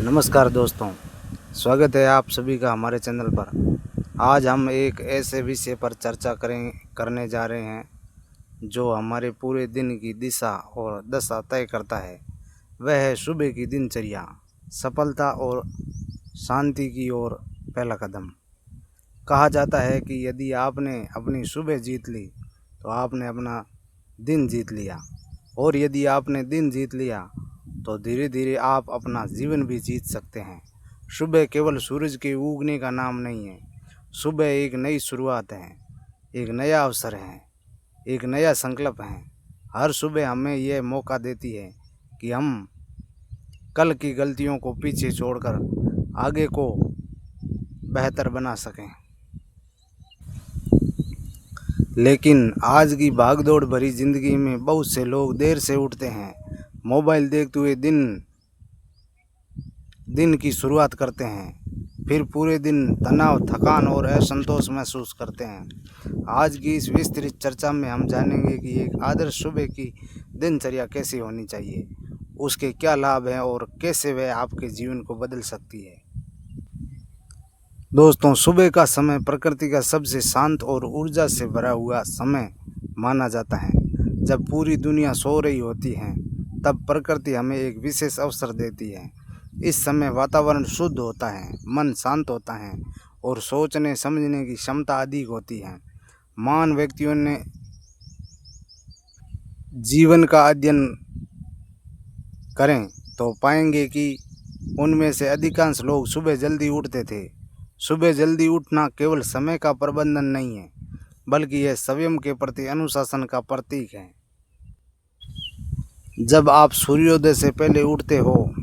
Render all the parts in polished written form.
नमस्कार दोस्तों, स्वागत है आप सभी का हमारे चैनल पर। आज हम एक ऐसे विषय पर चर्चा करने जा रहे हैं जो हमारे पूरे दिन की दिशा और दशा तय करता है। वह है सुबह की दिनचर्या, सफलता और शांति की ओर पहला कदम। कहा जाता है कि यदि आपने अपनी सुबह जीत ली तो आपने अपना दिन जीत लिया, और यदि आपने दिन जीत लिया तो धीरे धीरे आप अपना जीवन भी जीत सकते हैं। सुबह केवल सूरज के उगने का नाम नहीं है। सुबह एक नई शुरुआत है, एक नया अवसर है, एक नया संकल्प है। हर सुबह हमें यह मौका देती है कि हम कल की गलतियों को पीछे छोड़कर आगे को बेहतर बना सकें। लेकिन आज की भागदौड़ भरी ज़िंदगी में बहुत से लोग देर से उठते हैं, मोबाइल देखते हुए दिन की शुरुआत करते हैं, फिर पूरे दिन तनाव, थकान और असंतोष महसूस करते हैं। आज की इस विस्तृत चर्चा में हम जानेंगे कि एक आदर्श सुबह की दिनचर्या कैसी होनी चाहिए, उसके क्या लाभ हैं और कैसे वह आपके जीवन को बदल सकती है। दोस्तों, सुबह का समय प्रकृति का सबसे शांत और ऊर्जा से भरा हुआ समय माना जाता है। जब पूरी दुनिया सो रही होती है तब प्रकृति हमें एक विशेष अवसर देती है। इस समय वातावरण शुद्ध होता है, मन शांत होता है और सोचने समझने की क्षमता अधिक होती है। महान व्यक्तियों ने जीवन का अध्ययन करें तो पाएंगे कि उनमें से अधिकांश लोग सुबह जल्दी उठते थे। सुबह जल्दी उठना केवल समय का प्रबंधन नहीं है, बल्कि यह स्वयं के प्रति अनुशासन का प्रतीक है। जब आप सूर्योदय से पहले उठते हो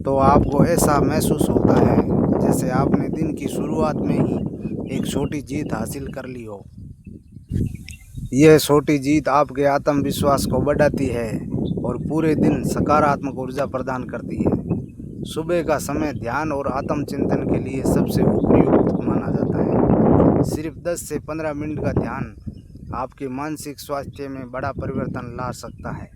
तो आपको ऐसा महसूस होता है जैसे आपने दिन की शुरुआत में ही एक छोटी जीत हासिल कर ली हो। यह छोटी जीत आपके आत्मविश्वास को बढ़ाती है और पूरे दिन सकारात्मक ऊर्जा प्रदान करती है। सुबह का समय ध्यान और आत्मचिंतन के लिए सबसे उपयुक्त माना जाता है। सिर्फ 10 से 15 मिनट का ध्यान आपके मानसिक स्वास्थ्य में बड़ा परिवर्तन ला सकता है।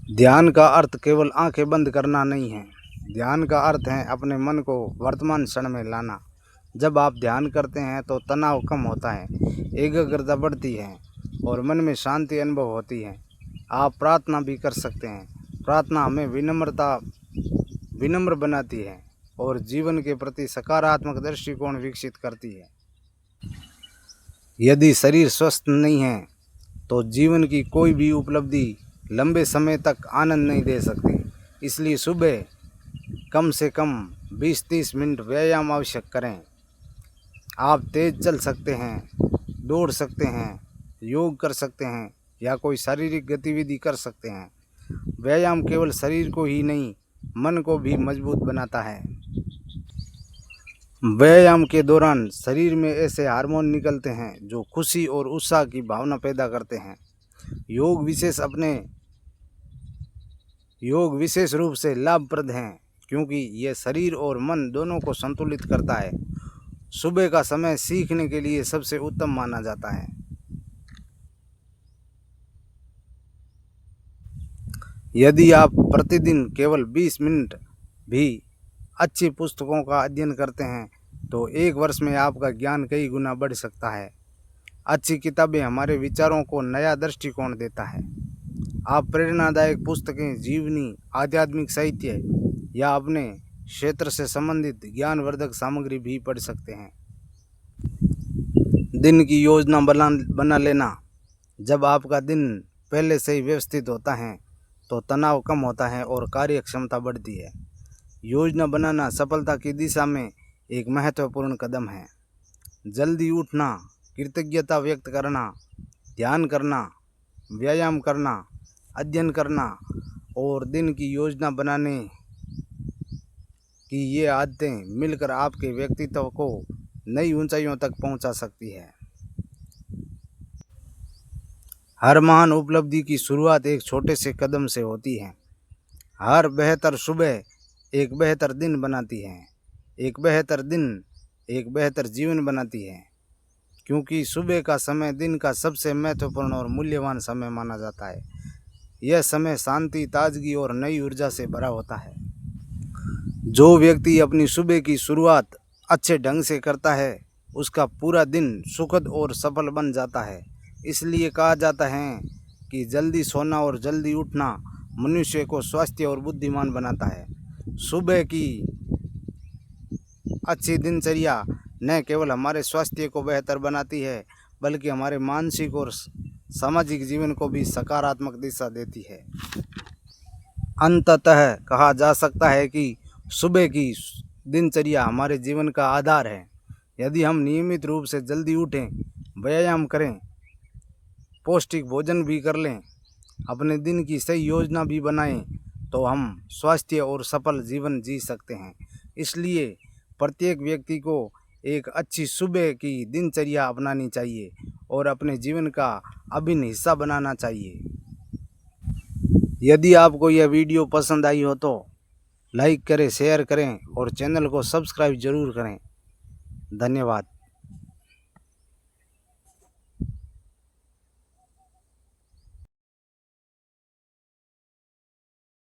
ध्यान का अर्थ केवल आंखें बंद करना नहीं है। ध्यान का अर्थ है अपने मन को वर्तमान क्षण में लाना। जब आप ध्यान करते हैं तो तनाव कम होता है, एकाग्रता बढ़ती है और मन में शांति अनुभव होती है। आप प्रार्थना भी कर सकते हैं। प्रार्थना हमें विनम्र बनाती है और जीवन के प्रति सकारात्मक दृष्टिकोण विकसित करती है। यदि शरीर स्वस्थ नहीं है तो जीवन की कोई भी उपलब्धि लंबे समय तक आनंद नहीं दे सकती। इसलिए सुबह कम से कम 20-30 मिनट व्यायाम आवश्यक करें। आप तेज चल सकते हैं, दौड़ सकते हैं, योग कर सकते हैं या कोई शारीरिक गतिविधि कर सकते हैं। व्यायाम केवल शरीर को ही नहीं, मन को भी मजबूत बनाता है। व्यायाम के दौरान शरीर में ऐसे हार्मोन निकलते हैं जो खुशी और उत्साह की भावना पैदा करते हैं। योग विशेष रूप से लाभप्रद हैं क्योंकि यह शरीर और मन दोनों को संतुलित करता है। सुबह का समय सीखने के लिए सबसे उत्तम माना जाता है। यदि आप प्रतिदिन केवल 20 मिनट भी अच्छी पुस्तकों का अध्ययन करते हैं तो एक वर्ष में आपका ज्ञान कई गुना बढ़ सकता है। अच्छी किताबें हमारे विचारों को नया दृष्टिकोण देता है। आप प्रेरणादायक पुस्तकें, जीवनी, आध्यात्मिक साहित्य या अपने क्षेत्र से संबंधित ज्ञानवर्धक सामग्री भी पढ़ सकते हैं। दिन की योजना बना लेना। जब आपका दिन पहले से ही व्यवस्थित होता है तो तनाव कम होता है और कार्य क्षमता बढ़ती है। योजना बनाना सफलता की दिशा में एक महत्वपूर्ण कदम है। जल्दी उठना, कृतज्ञता व्यक्त करना, ध्यान करना, व्यायाम करना, अध्ययन करना और दिन की योजना बनाने की ये आदतें मिलकर आपके व्यक्तित्व को नई ऊंचाइयों तक पहुंचा सकती है। हर महान उपलब्धि की शुरुआत एक छोटे से कदम से होती है। हर बेहतर सुबह एक बेहतर दिन बनाती है। एक बेहतर दिन एक बेहतर जीवन बनाती है, क्योंकि सुबह का समय दिन का सबसे महत्वपूर्ण और मूल्यवान समय माना जाता है। यह समय शांति, ताजगी और नई ऊर्जा से भरा होता है। जो व्यक्ति अपनी सुबह की शुरुआत अच्छे ढंग से करता है, उसका पूरा दिन सुखद और सफल बन जाता है। इसलिए कहा जाता है कि जल्दी सोना और जल्दी उठना मनुष्य को स्वस्थ और बुद्धिमान बनाता है। सुबह की अच्छी दिनचर्या न केवल हमारे स्वास्थ्य को बेहतर बनाती है, बल्कि हमारे मानसिक और सामाजिक जीवन को भी सकारात्मक दिशा देती है। अंततः कहा जा सकता है कि सुबह की दिनचर्या हमारे जीवन का आधार है। यदि हम नियमित रूप से जल्दी उठें, व्यायाम करें, पौष्टिक भोजन भी कर लें, अपने दिन की सही योजना भी बनाएं, तो हम स्वस्थ और सफल जीवन जी सकते हैं। इसलिए प्रत्येक व्यक्ति को एक अच्छी सुबह की दिनचर्या अपनानी चाहिए और अपने जीवन का अभिन्न हिस्सा बनाना चाहिए। यदि आपको यह वीडियो पसंद आई हो तो लाइक करें, शेयर करें और चैनल को सब्सक्राइब जरूर करें। धन्यवाद।